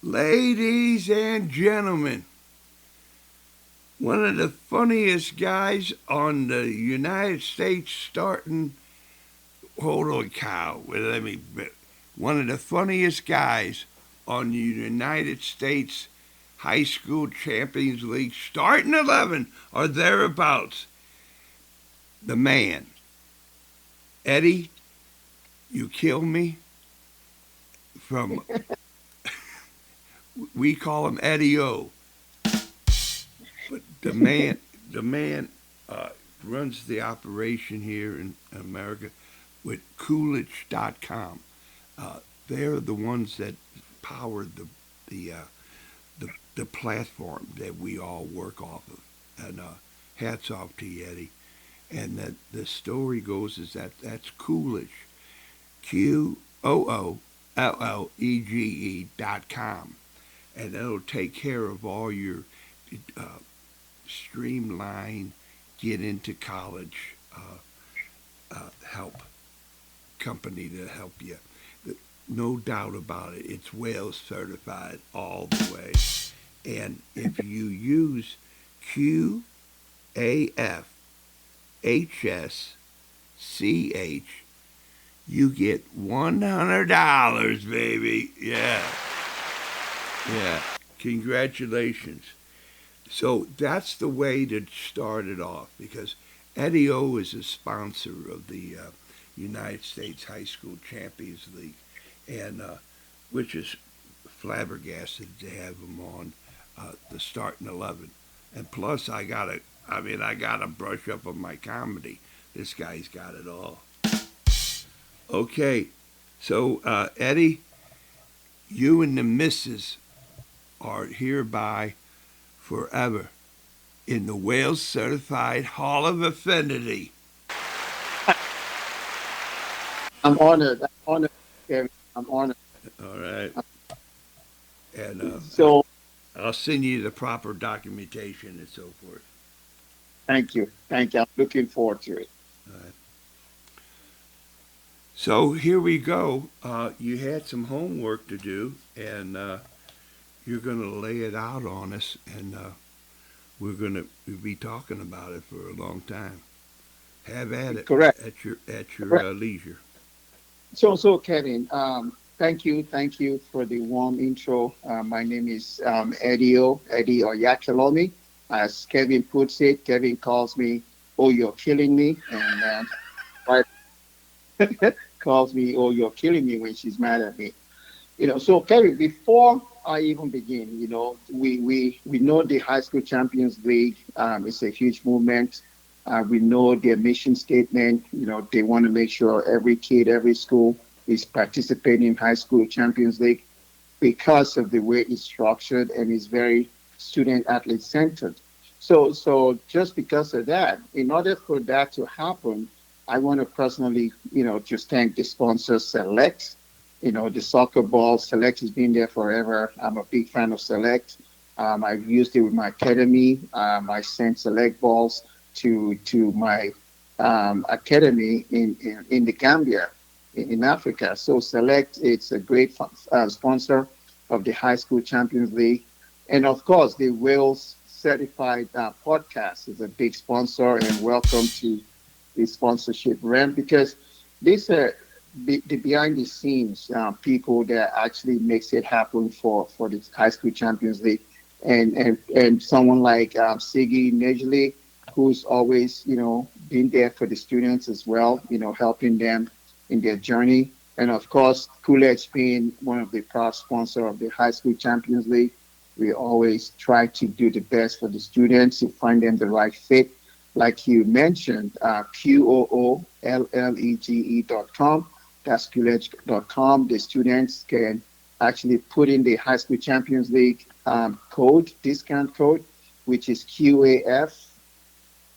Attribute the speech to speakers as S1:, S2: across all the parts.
S1: Ladies and gentlemen, one of the funniest guys on the United States starting. Holy cow! Let me. One of the funniest guys on the United States High School Champions League starting 11 or thereabouts. The man, Eddie. You kill me. From we call him Eddie O. But the man uh, runs the operation here in America with Coolidge.com. They're the ones that powered the uh, the platform that we all work off of. And hats off to you, Eddie. And that the story goes is that's Coolidge, QOOLLEGE.com, and it'll take care of all your uh, streamline, get into college help company to help you. No doubt about it. It's well certified all the way. And if you use QAFHSCH, you get $100, baby. Yeah, yeah. Congratulations. So that's the way to start it off because Eddie O is a sponsor of the United States High School Champions League, and which is flabbergasted to have him on the starting 11. And plus, I gotta brush up on my comedy. This guy's got it all. Okay, so Eddie, you and the missus are hereby forever in the Wales Certified Hall of Affinity.
S2: I'm honored. I'm honored, Kevin. I'm honored.
S1: All right, and
S2: So
S1: I'll send you the proper documentation and so forth.
S2: thank you. Thank you. I'm looking forward to it.
S1: All right. So here we go. You had some homework to do, and you're going to lay it out on us, and we're going to be talking about it for a long time. Have at it
S2: Correct.
S1: at your
S2: Correct.
S1: leisure.
S2: So Kevin, thank you for the warm intro. My name is Eddie Oyakilome. As Kevin puts it, Kevin calls me, "Oh, you're killing me," and wife calls me, "Oh, you're killing me" when she's mad at me. So Kevin, before I even begin, we know the High School Champions League is a huge movement. We know their mission statement. They want to make sure every kid, every school is participating in High School Champions League because of the way it's structured and it's very student athlete centered. So just because of that, in order for that to happen, I want to personally, just thank the sponsor Select. The soccer ball Select has been there forever. I'm a big fan of Select. I've used it with my academy. I sent Select balls to my academy in the Gambia in Africa. So Select, it's a great sponsor of the High School Champions League. And of course, the Wales Certified Podcast is a big sponsor, and welcome to the sponsorship realm because these are the behind the scenes people that actually makes it happen for the High School Champions League. And someone like Sigi Nejli, who's always, been there for the students as well, helping them in their journey. And of course, Coolidge being one of the proud sponsor of the High School Champions League, we always try to do the best for the students to find them the right fit. Like you mentioned, QOOLLEGE.com, that's Coolidge.com. The students can actually put in the High School Champions League discount code, which is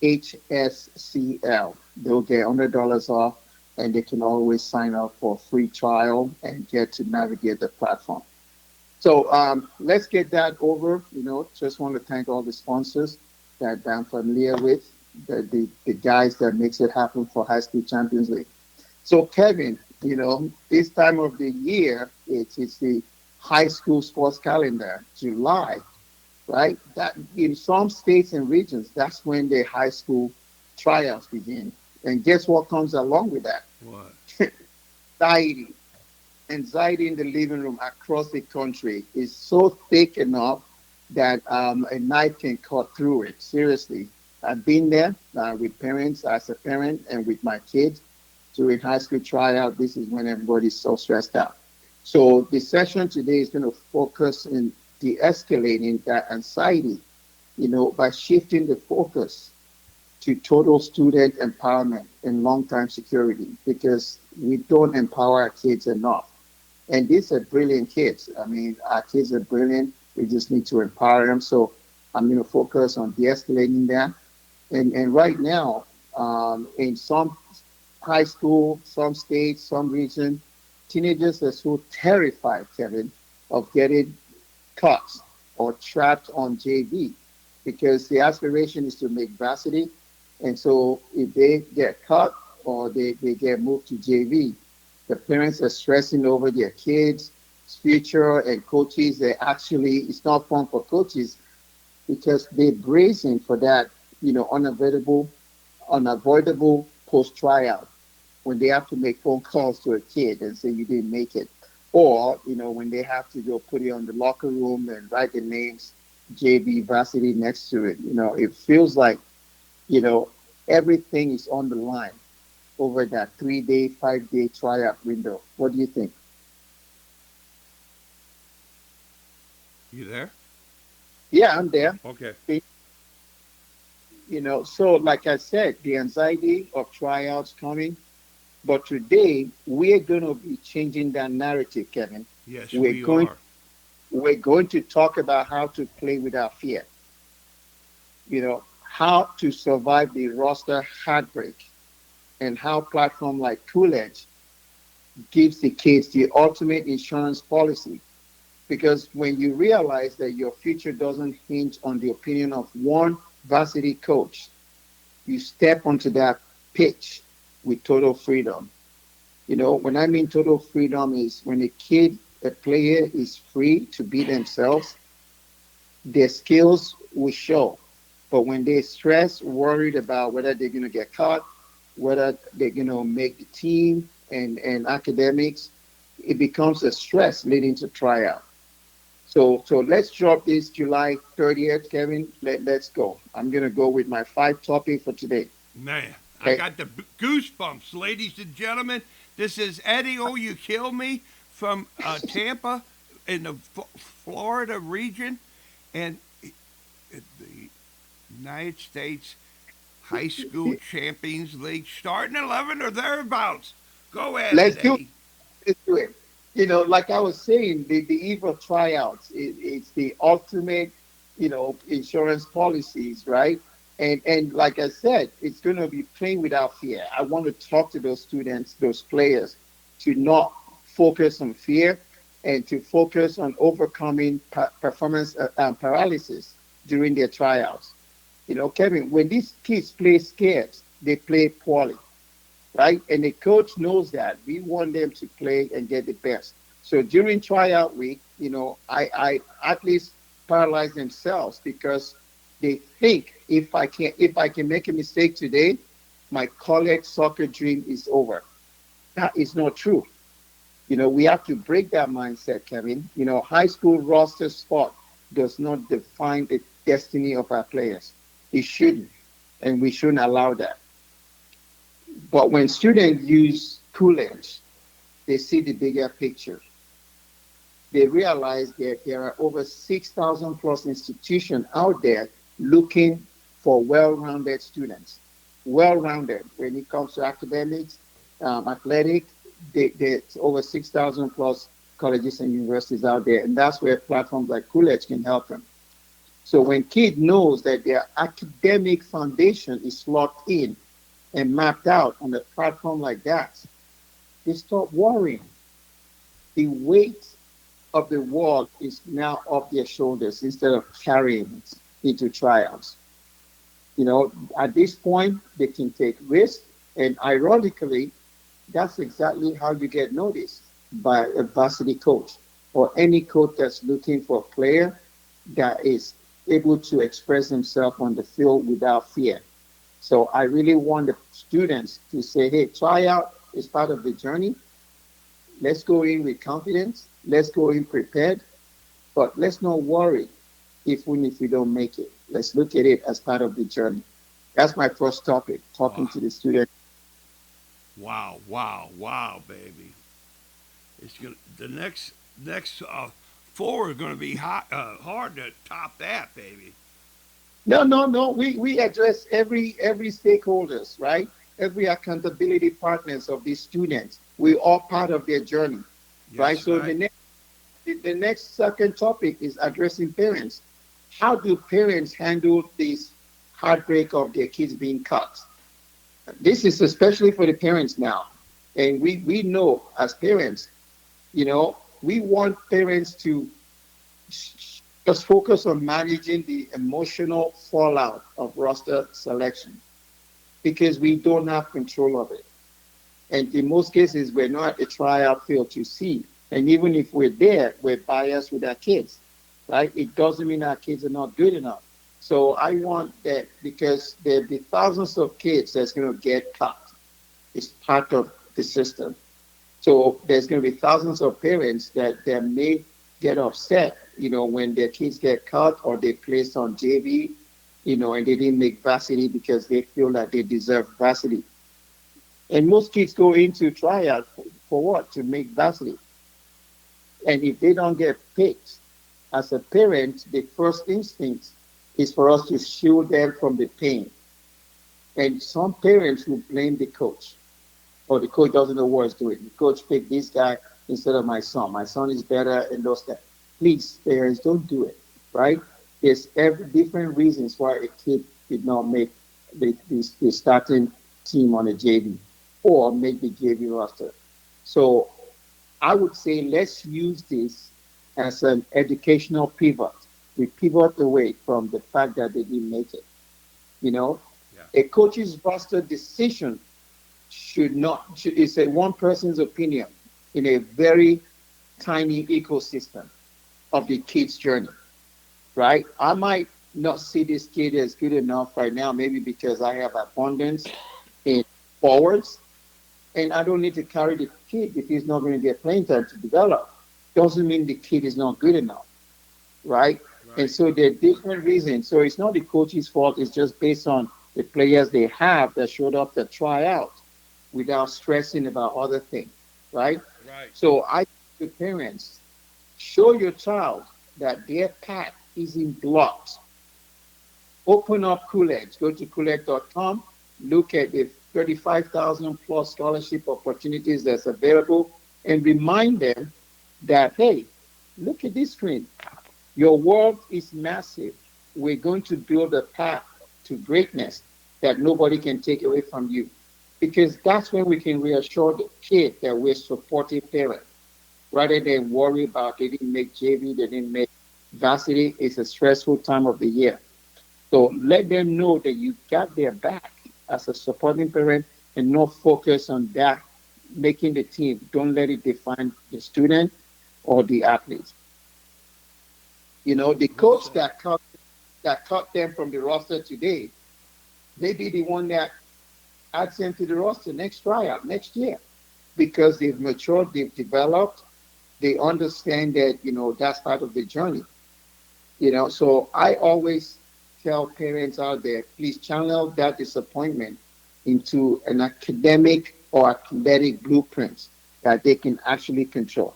S2: QAFHSCL. They'll get $100 off, and they can always sign up for a free trial and get to navigate the platform. So let's get that over. Just want to thank all the sponsors that I'm familiar with, the guys that makes it happen for High School Champions League. So Kevin, this time of the year, it's the high school sports calendar, July, right? That in some states and regions, that's when the high school tryouts begin. And guess what comes along with that?
S1: What?
S2: Anxiety. Anxiety in the living room across the country is so thick enough that a knife can cut through it. Seriously, I've been there with parents as a parent and with my kids during high school tryout. This is when everybody's so stressed out. So the session today is going to focus in de-escalating that anxiety, by shifting the focus to total student empowerment and long-term security because we don't empower our kids enough. And these are brilliant kids. I mean, our kids are brilliant. We just need to empower them. So I'm going to focus on de-escalating that. And right now, in some high school, some states, some region, teenagers are so terrified, Kevin, of getting caught or trapped on JV because the aspiration is to make varsity. And so if they get caught or they get moved to JV, the parents are stressing over their kids' future and coaches. They actually, it's not fun for coaches because they're bracing for that, unavoidable post tryout when they have to make phone calls to a kid and say you didn't make it. Or, when they have to go put it on the locker room and write the names, JV varsity next to it. It feels like, you know, everything is on the line over that 3 day, 5 day tryout window. What do you think?
S1: You there?
S2: Yeah, I'm there.
S1: Okay.
S2: So like I said, the anxiety of tryouts coming, but today we're going to be changing that narrative, Kevin.
S1: Yes,
S2: We're
S1: we
S2: going
S1: are.
S2: we're going to talk about how to play without fear. How to survive the roster heartbreak, and how platform like Coolidge gives the kids the ultimate insurance policy. Because when you realize that your future doesn't hinge on the opinion of one varsity coach, you step onto that pitch with total freedom. When I mean total freedom is when a player is free to be themselves, their skills will show. But when they're stressed, worried about whether they're going to get caught, whether they're going to make the team and academics, it becomes a stress leading to tryout. So let's drop this July 30th, Kevin. Let's go. I'm going to go with my 5 topic for today.
S1: Man, I
S2: Okay.
S1: got the goosebumps, ladies and gentlemen. This is Eddie Oh You Kill Me from Tampa in the Florida region. And the United States High School Champions League starting 11 or thereabouts. Go at
S2: Let's
S1: it,
S2: do
S1: Eddie.
S2: to it. Like I was saying, the eve of tryouts, it's the ultimate, insurance policies, right? And like I said, it's going to be playing without fear. I want to talk to those students, those players, to not focus on fear and to focus on overcoming performance paralysis during their tryouts. Kevin, when these kids play scared, they play poorly, right? And the coach knows that. We want them to play and get the best. So during tryout week, I athletes paralyze themselves because they think if I can make a mistake today, my college soccer dream is over. That is not true. We have to break that mindset, Kevin. High school roster spot does not define the destiny of our players. It shouldn't, and we shouldn't allow that. But when students use Coolidge, they see the bigger picture. They realize that there are over 6,000 plus institutions out there looking for well-rounded students. Well-rounded when it comes to academics, athletic, there's over 6,000 plus colleges and universities out there, and that's where platforms like Coolidge can help them. So when kid knows that their academic foundation is locked in and mapped out on a platform like that, they stop worrying. The weight of the world is now off their shoulders instead of carrying it into trials. At this point, they can take risks, and ironically, that's exactly how you get noticed by a varsity coach. or any coach that's looking for a player that is able to express himself on the field without fear. So I really want the students to say, hey, tryout is part of the journey. Let's go in with confidence. Let's go in prepared, but let's not worry if we don't make it. Let's look at it as part of the journey. That's my first topic, talking
S1: Wow,
S2: to the students.
S1: wow, wow, wow, baby. It's gonna the next four are gonna be hard to top that, baby.
S2: No, no, no. We address every stakeholders, right? Every accountability partners of these students. We all part of their journey, right?
S1: Yes,
S2: So
S1: right.
S2: the next second topic is addressing parents. How do parents handle this heartbreak of their kids being cut? This is especially for the parents now. And we know as parents, we want parents to just focus on managing the emotional fallout of roster selection because we don't have control of it. And in most cases, we're not at the tryout field to see. And even if we're there, we're biased with our kids, right? It doesn't mean our kids are not good enough. So I want that because there'll be thousands of kids that's going to get cut. It's part of the system. So there's going to be thousands of parents that may get upset, when their kids get cut or they placed on JV, and they didn't make varsity because they feel that they deserve varsity. And most kids go into tryout for what? To make varsity. And if they don't get picked, as a parent, the first instinct is for us to shield them from the pain. And some parents will blame the coach. Or the coach doesn't know what he's doing. The coach picked this guy instead of my son. My son is better and those that. Please, parents, don't do it, right? There's every different reasons why a kid did not make the starting team on the JV or make the JV roster. So I would say let's use this as an educational pivot. We pivot away from the fact that they didn't make it. You know,
S1: Yeah.
S2: a coach's roster decision is a one person's opinion in a very tiny ecosystem of the kid's journey, right? I might not see this kid as good enough right now, maybe because I have abundance in forwards, and I don't need to carry the kid if he's not going to get playing time to develop. Doesn't mean the kid is not good enough, right? And
S1: Right.
S2: so there are different reasons. So it's not the coach's fault. It's just based on the players they have that showed up to try out without stressing about other things, right?
S1: Right.
S2: So I to parents, show your child that their path isn't blocked. Open up Coolidge. Go to Coolidge.com. Look at the 35,000 plus scholarship opportunities that's available and remind them that, hey, look at this screen. Your world is massive. We're going to build a path to greatness that nobody can take away from you. Because that's when we can reassure the kid that we're supportive parents rather than worry about they didn't make JV, they didn't make varsity. It's a stressful time of the year. So let them know that you got their back as a supporting parent and not focus on that making the team. Don't let it define the student or the athlete. The
S1: Well
S2: coach
S1: said.
S2: that cut them from the roster today may be the one that adds them to the roster next tryout next year because they've matured, they've developed, they understand that that's part of the journey. So I always tell parents out there, please channel that disappointment into an academic or athletic blueprint that they can actually control.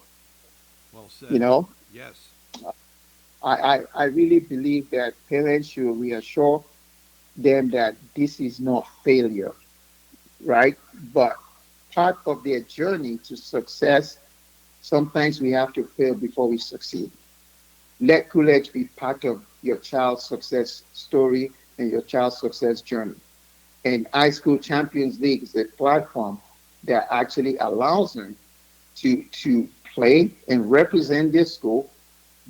S1: Well
S2: You
S1: said.
S2: know,
S1: Yes.
S2: I really believe that parents should reassure them that this is not failure, right? But part of their journey to success, sometimes we have to fail before we succeed. Let Coolidge be part of your child's success story and your child's success journey. And High School Champions League is a platform that actually allows them to play and represent their school,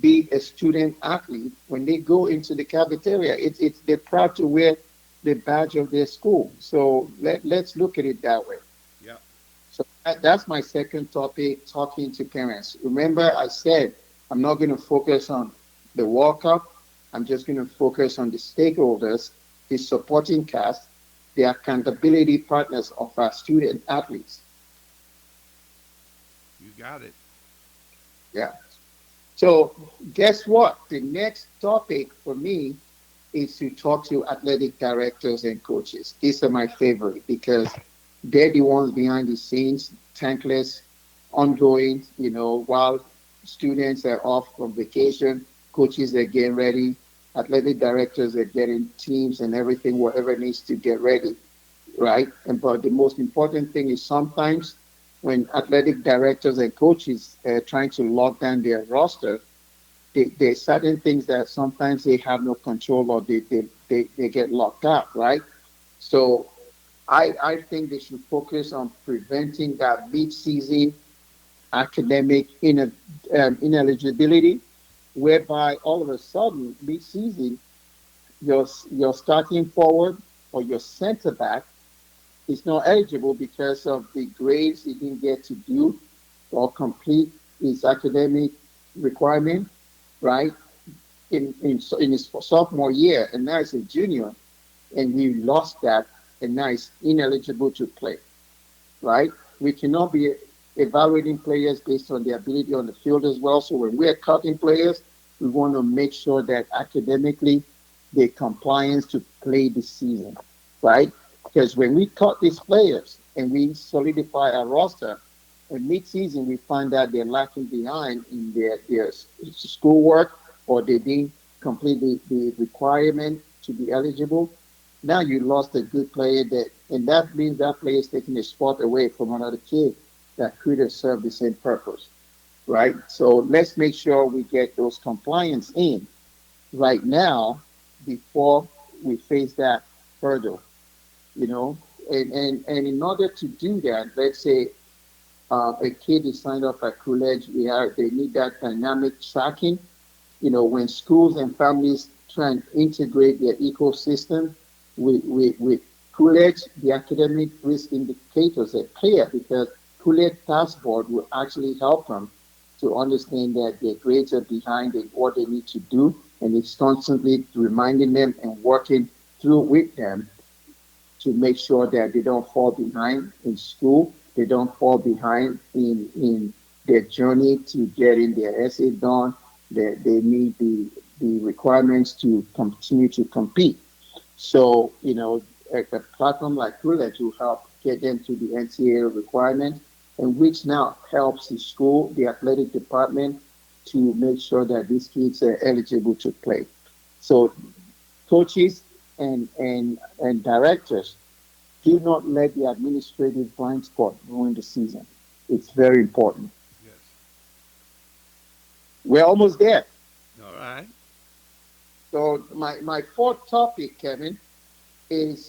S2: be a student athlete when they go into the cafeteria. It's they're proud to wear the badge of their school. So let's look at it that way.
S1: Yeah.
S2: So that's my second topic, talking to parents. Remember, I said I'm not going to focus on the World Cup. I'm just going to focus on the stakeholders, the supporting cast, the accountability partners of our student athletes.
S1: You got it.
S2: Yeah. So guess what? The next topic for me is to talk to athletic directors and coaches. These are my favorite because they're the ones behind the scenes, tankless, ongoing, while students are off from vacation, coaches are getting ready, athletic directors are getting teams and everything, whatever needs to get ready, right? And but the most important thing is sometimes when athletic directors and coaches are trying to lock down their roster, there's certain things that sometimes they have no control or they get locked out, right? So I think they should focus on preventing that mid-season academic ineligibility, whereby all of a sudden mid-season your starting forward or your center back is not eligible because of the grades he didn't get to do or complete his academic requirement, right? In his sophomore year, and now he's a junior, and we lost that, and now he's ineligible to play, right? We cannot be evaluating players based on their ability on the field as well. So when we're cutting players, we want to make sure that academically they're compliant to play this season, right? Because when we cut these players and we solidify our roster, in mid-season we find out they're lacking behind in their schoolwork or they didn't complete the requirement to be eligible. Now you lost a good player that, and that means that player is taking a spot away from another kid that could have served the same purpose, right? So let's make sure we get those compliance in right now before we face that hurdle, you know. And in order to do that, let's say a kid is signed up at college, they need that dynamic tracking. When schools and families try and integrate their ecosystem with Coolidge, the academic risk indicators are clear because Coolidge Task Board will actually help them to understand that their grades are behind in what they need to do, and it's constantly reminding them and working through with them to make sure that they don't fall behind in school, they don't fall behind in their journey to getting their essay done, that they meet the requirements to continue to compete. So, a platform like Roulette will help get them to the NCAA requirement, and which now helps the school, the athletic department, to make sure that these kids are eligible to play. So coaches and directors, do not let the administrative blind spot ruin the season. It's very important.
S1: Yes.
S2: We're almost there.
S1: All right.
S2: So my fourth topic, Kevin, is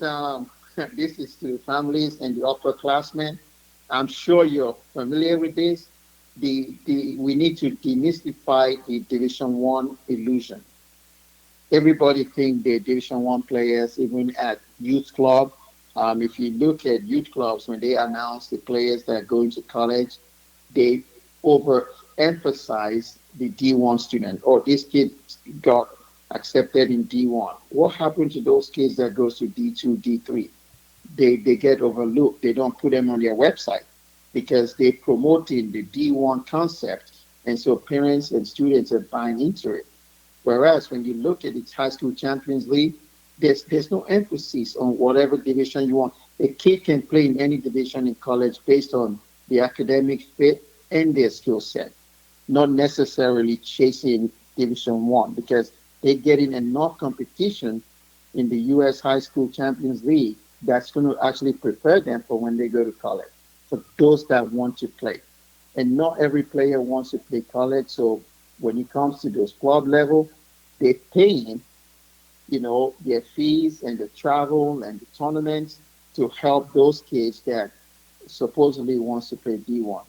S2: this is to families and the upperclassmen. I'm sure you're familiar with this. The we need to demystify the Division One illusion. Everybody think they're Division One players, even at youth club. If you look at youth clubs when they announce the players that are going to college, they overemphasize the D1 student. Or this kid got accepted in D1. What happened to those kids that goes to D2, D3? They get overlooked. They don't put them on their website because they're promoting the D1 concept. And so parents and students are buying into it. Whereas when you look at the high school champions league, there's no emphasis on whatever division you want. A kid can play in any division in college based on the academic fit and their skill set, not necessarily chasing Division One because they're getting enough competition in the US High School Champions League that's going to actually prepare them for when they go to college. For those that want to play. And not every player wants to play college. So when it comes to those club level, they're paying, their fees and the travel and the tournaments to help those kids that supposedly wants to play D1.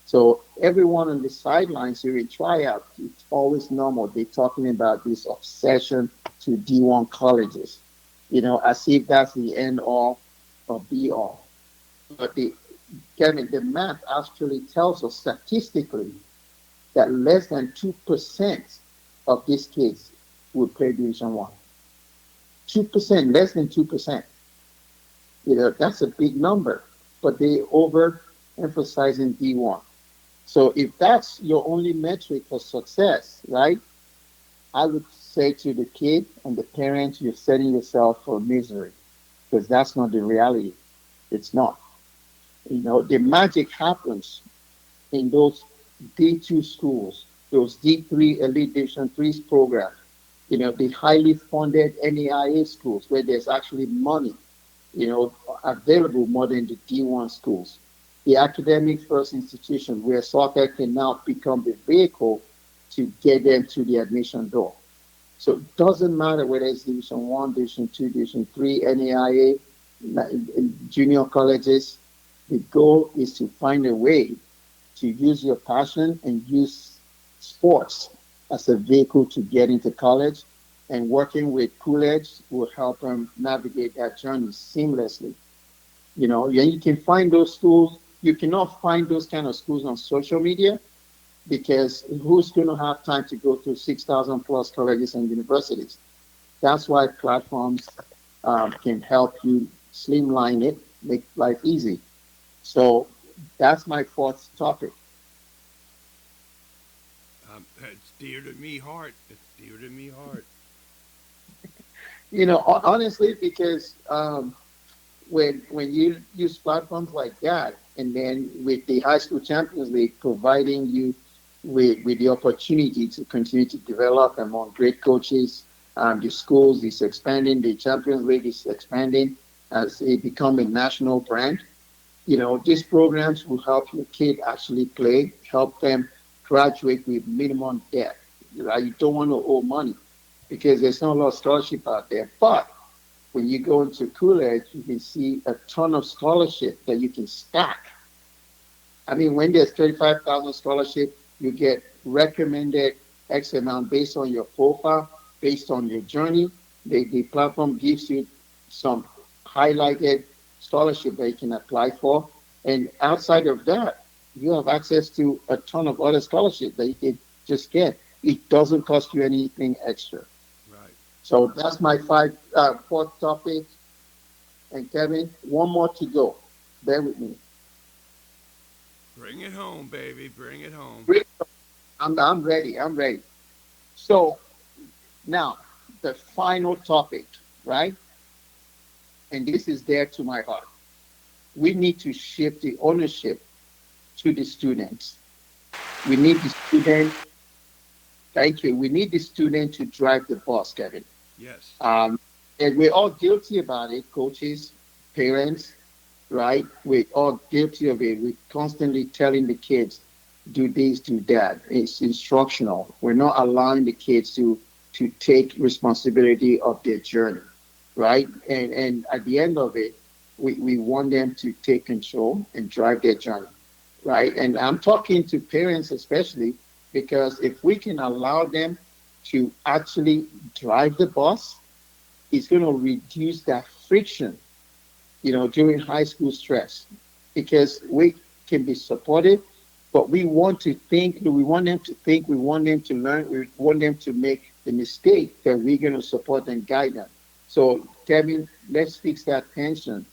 S2: So everyone on the sidelines during tryout, it's always normal. They're talking about this obsession to D1 colleges, as if that's the end all or be all. But Kevin, the math actually tells us statistically that less than 2% of these kids will play Division One. 2%, less than 2%. That's a big number, but they overemphasize in D1. So if that's your only metric for success, right? I would say to the kid and the parents, you're setting yourself for misery because that's not the reality. It's not. The magic happens in those D2 schools, those D3 Elite Division 3 programs, the highly funded NAIA schools where there's actually money, available more than the D1 schools. The academic first institution where soccer can now become the vehicle to get them to the admission door. So it doesn't matter whether it's Division One, Division Two, Division Three, NAIA, junior colleges. The goal is to find a way to use your passion and use sports as a vehicle to get into college. And working with Coolidge will help them navigate that journey seamlessly. You can find those schools. You cannot find those kind of schools on social media because who's going to have time to go through 6,000 plus colleges and universities? That's why platforms can help you streamline it, make life easy. So that's my fourth topic.
S1: It's dear to me heart. It's dear to me heart.
S2: Honestly, because when you use platforms like that, and then with the High School Champions League providing you with the opportunity to continue to develop among great coaches, the schools is expanding, the Champions League is expanding as it become a national brand. These programs will help your kid actually play, help them graduate with minimum debt. Right? You don't want to owe money because there's not a lot of scholarship out there. But when you go into Coolidge, you can see a ton of scholarship that you can stack. I mean, when there's 35,000 scholarship, you get recommended X amount based on your profile, based on your journey. The platform gives you some highlighted scholarship that you can apply for. And outside of that, you have access to a ton of other scholarships that you can just get. It doesn't cost you anything extra.
S1: Right.
S2: So that's my fourth topic. And Kevin, one more to go. Bear with me.
S1: Bring it home, baby. Bring it home.
S2: I'm ready. I'm ready. So now the final topic, right? And this is dear to my heart. We need to shift the ownership to the students. We need the student. Thank you. We need the student to drive the bus, Kevin.
S1: Yes.
S2: And we're all guilty about it, coaches, parents, right? We're all guilty of it. We're constantly telling the kids, do this, do that. It's instructional. We're not allowing the kids to take responsibility of their journey, right? And at the end of it, we want them to take control and drive their journey, right? And I'm talking to parents especially because if we can allow them to actually drive the bus, it's going to reduce that friction, during high school stress because we can be supportive, but we want to think, we want them to think, we want them to learn, we want them to make the mistake that we're going to support and guide them. So, Kevin, let's fix that tension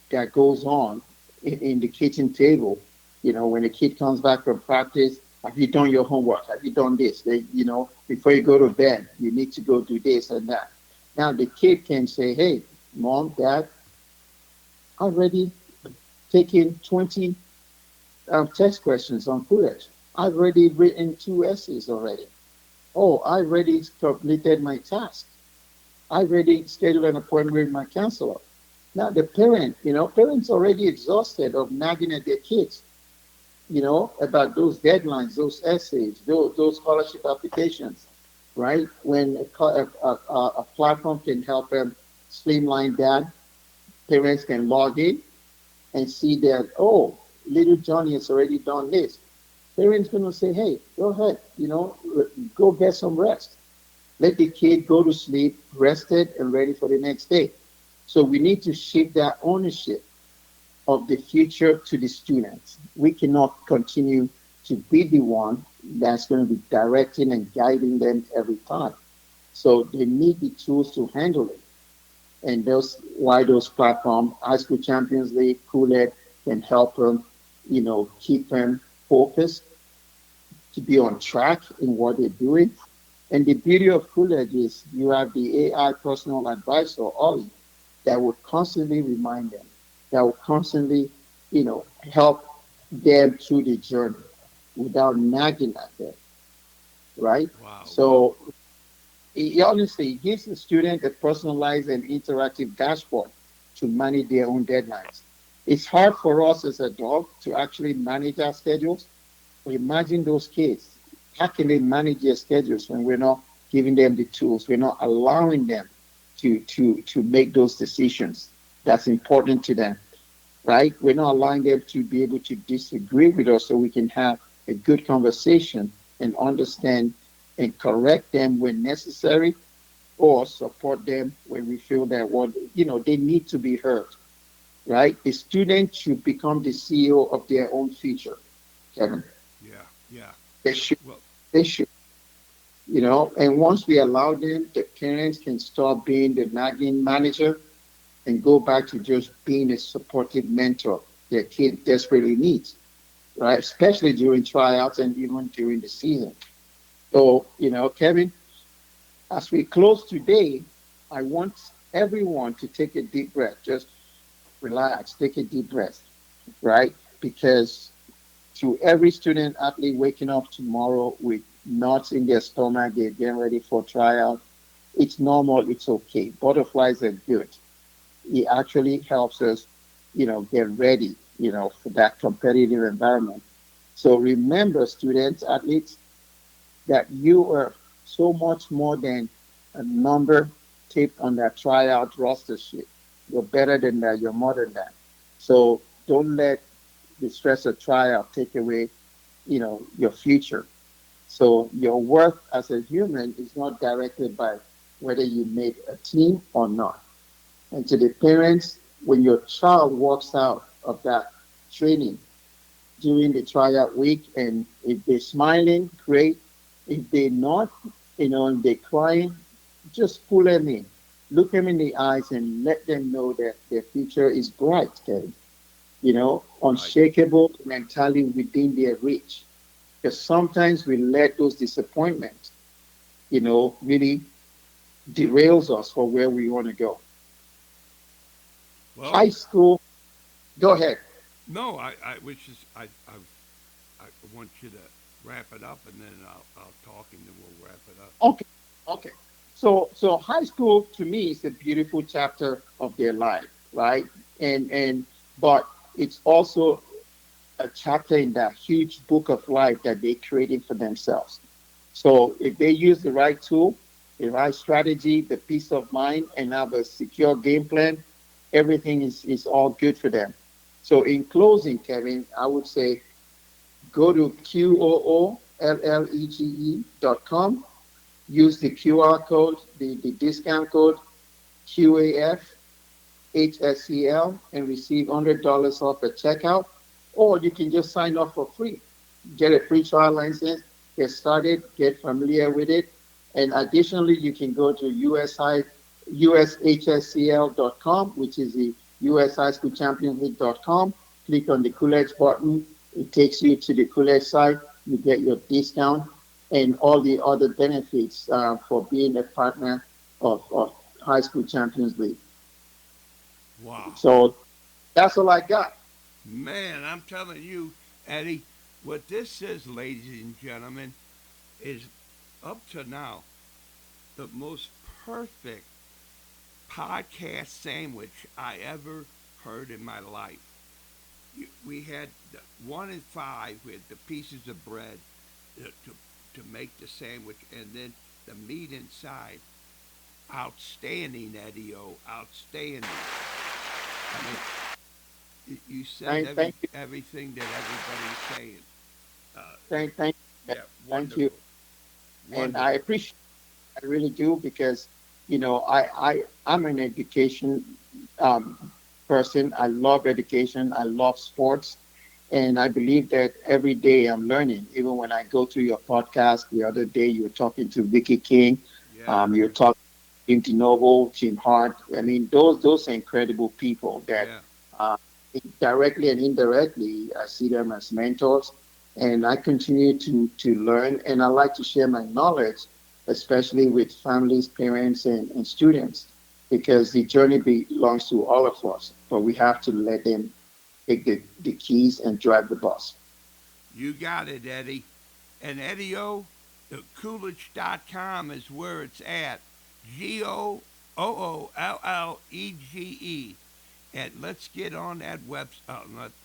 S2: that goes on in the kitchen table. When a kid comes back from practice, have you done your homework? Have you done this? Before you go to bed, you need to go do this and that. Now the kid can say, hey, mom, dad, I already taken 20 test questions on Coolidge. I've already written 2 essays already. Oh, I already completed my task. I already scheduled an appointment with my counselor. Now the parents already exhausted of nagging at their kids, about those deadlines, those essays, those scholarship applications, right? When a platform can help them streamline that, parents can log in and see that, oh, little Johnny has already done this. Parents going to say, hey, go ahead, go get some rest. Let the kid go to sleep, rested and ready for the next day. So we need to shift that ownership of the future to the students. We cannot continue to be the one that's going to be directing and guiding them every time. So they need the tools to handle it. And those why those platforms, High School Champions League, Kool-Aid, can help them, keep them focused, to be on track in what they're doing. And the beauty of Kool-Aid is you have the AI personal advisor, Ollie, that will constantly remind them, that will constantly, help them through the journey without nagging at them, right?
S1: Wow. Well,
S2: So it honestly gives the student a personalized and interactive dashboard to manage their own deadlines. It's hard for us as adults to actually manage our schedules. But imagine those kids. How can they manage their schedules when we're not giving them the tools? We're not allowing them to make those decisions that's important to them, right? We're not allowing them to be able to disagree with us so we can have a good conversation and understand and correct them when necessary or support them when we feel that they need to be heard, right? The student should become the CEO of their own future, Kevin.
S1: yeah, yeah.
S2: They should,
S1: Well,
S2: they should, and once we allow them, the parents can stop being the nagging manager and go back to just being a supportive mentor their kid desperately needs, right? Especially during tryouts and even during the season. So, Kevin, as we close today, I want everyone to take a deep breath. Just relax, take a deep breath, right? Because to every student athlete waking up tomorrow with knots in their stomach, they're getting ready for tryout, it's normal, it's okay. Butterflies are good. It actually helps us, get ready, for that competitive environment. So remember, students, athletes, that you are so much more than a number taped on that tryout roster sheet. You're better than that. You're more than that. So don't let the stress of tryout take away, your future. So your worth as a human is not directed by whether you made a team or not. And to the parents, when your child walks out of that training during the tryout week, and if they're smiling, great. If they're not, and they're crying, just pull them in, look them in the eyes, and let them know that their future is bright, Kevin.
S1: right.
S2: Unshakable mentality within their reach. Because sometimes we let those disappointments, really derails us for where we want to go.
S1: Well,
S2: High school, go ahead.
S1: no, I which is I want you to wrap it up, and then I'll talk, and then we'll wrap it up.
S2: Okay, okay. So high school to me is a beautiful chapter of their life, right? And but it's also a chapter in that huge book of life that they created for themselves. So if they use the right tool, the right strategy, the peace of mind, and have a secure game plan, everything is all good for them. So in closing, Kevin, I would say go to QOOLLEGE.com, use the QR code, the discount code QAF HSCL, and receive $100 off at checkout. Or you can just sign up for free, get a free trial license, get started, get familiar with it. And additionally, you can go to USHSCL.com, which is the US High School Champions League.com. Click on the Coolidge button. It takes you to the Coolidge site. You get your discount and all the other benefits for being a partner of High School Champions League.
S1: Wow,
S2: So that's all I got.
S1: man, I'm telling you, Eddie, what this says, ladies and gentlemen, is up to now the most perfect podcast sandwich I ever heard in my life. We had the 1 and 5 with the pieces of bread to make the sandwich, and then the meat inside. Outstanding, Eddie O. Outstanding. I mean, you said
S2: Thank you.
S1: everything that everybody's saying. Uh,
S2: Thank you.
S1: yeah,
S2: Thank you.
S1: wonderful,
S2: And I
S1: wonderful.
S2: appreciate I really do because I'm an education um, person. I love education. I love sports, And I believe that every day I'm learning. Even when I go to your podcast, the other day you were talking to Vicky King,
S1: Yeah,
S2: you're talking to Jim DeNovo, Jim Hart. I mean, those are incredible people that
S1: yeah.
S2: uh, directly and indirectly I see them as mentors, and I continue to learn, and I like to share my knowledge, especially with families, parents, and students, because the journey belongs to all of us, but we have to let them take the keys and drive the bus.
S1: You got it, Eddie. And Eddie O, the Coolidge.com is where it's at. Goollege. And let's get on that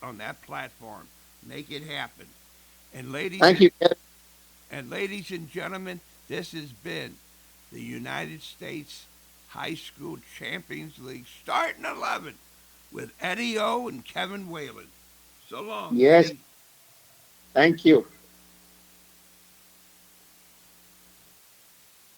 S1: on that platform. Make it happen. And ladies
S2: Thank
S1: and
S2: you, Kevin.
S1: ladies and gentlemen, this has been the United States High School Champions League starting 11 with Eddie O and Kevin Whalen. So long,
S2: Yes,
S1: Eddie.
S2: thank you.